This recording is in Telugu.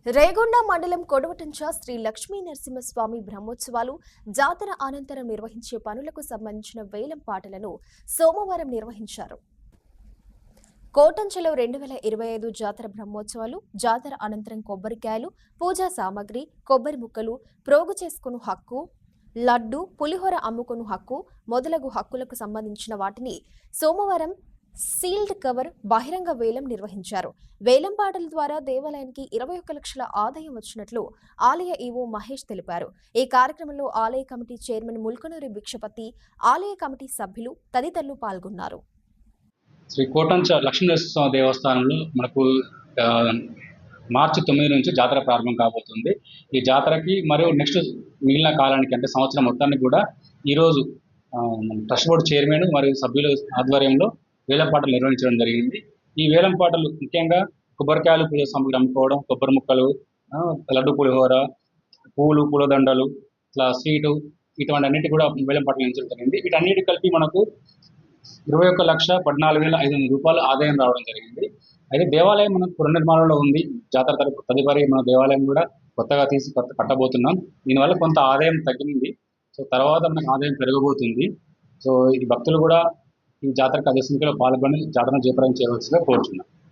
రేగొండ మండలం కొడవటంచ శ్రీ లక్ష్మీ నరసింహస్వామి బ్రహ్మోత్సవాలు జాతర అనంతరం నిర్వహించే పనులకు సంబంధించిన వేలం పాటలను సోమవారం నిర్వహించారు. కోటంచలో 2025 జాతర బ్రహ్మోత్సవాలు జాతర అనంతరం కొబ్బరికాయలు, పూజా సామాగ్రి, కొబ్బరి ముక్కలు, ప్రోగు చేసుకుని హక్కు, లడ్డు, పులిహోర అమ్ముకును హక్కు మొదలగు హక్కులకు సంబంధించిన వాటిని సోమవారం సీల్డ్ కవర్ బహిరంగ వేలం నిర్వహించారు. వేలం పాటల ద్వారా దేవాలయానికి 21 లక్షల ఆదాయం వచ్చినట్లు ఆలయ ఈవో మహేష్ తెలిపారు. ఈ కార్యక్రమంలో ఆలయ కమిటీ చైర్మన్ ముల్కనూరి భిక్షపతి, ఆలయ కమిటీ సభ్యులు తదితరులు పాల్గొన్నారు. శ్రీ కోటంచ లక్ష్మీనరసింహస్వామి దేవస్థానంలో మనకు మార్చి 9 నుంచి జాతర ప్రారంభం కాబోతుంది. ఈ జాతరకి మరియు నెక్స్ట్ మిగిలిన కాలానికి అంటే సంవత్సరం మొత్తానికి కూడా ఈరోజు ట్రస్ట్ బోర్డు చైర్మన్ మరియు సభ్యుల ఆధ్వర్యంలో వేలంపాటలు నిర్వహించడం జరిగింది. ఈ వేలంపాటలు ముఖ్యంగా కొబ్బరికాయలు, పూజ సామాగ్రి అమ్ముకోవడం, కొబ్బరి ముక్కలు, లడ్డు, పులిహోర, పూలు, పూలదండలు, ఇట్లా స్వీటు, ఇటువంటి అన్నిటి కూడా వేలంపాటలు నిర్వహించడం జరిగింది. వీటన్నిటి కలిపి మనకు 21,14,500 రూపాయలు ఆదాయం రావడం జరిగింది. అయితే దేవాలయం మనకు పునర్నిర్మాణంలో ఉంది. జాతర తదుపరి మన దేవాలయం కూడా కొత్తగా కట్టబోతున్నాం. దీనివల్ల కొంత ఆదాయం తగ్గింది. సో తర్వాత మనకు ఆదాయం పెరగబోతుంది. సో ఈ భక్తులు కూడా ఈ జాతరకు అదే సంఖ్యలో పాల్గొని జాతరను జయప్రదం చేయవలసిందిగా కోరుచున్నాం.